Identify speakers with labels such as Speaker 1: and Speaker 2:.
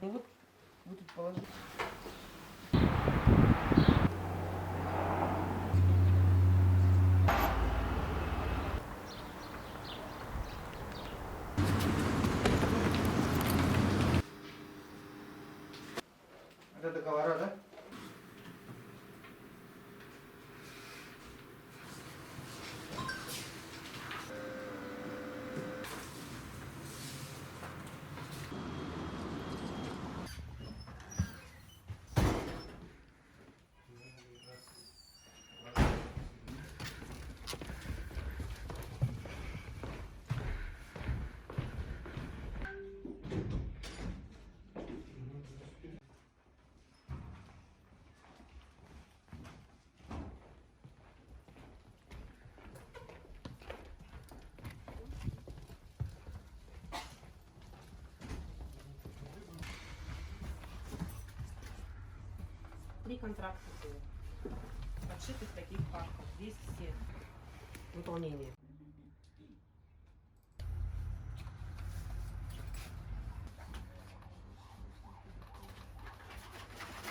Speaker 1: Ну вот, вы тут положите. Это договора, да? Три контракта было. Подшитых таких папках. Здесь все выполнения.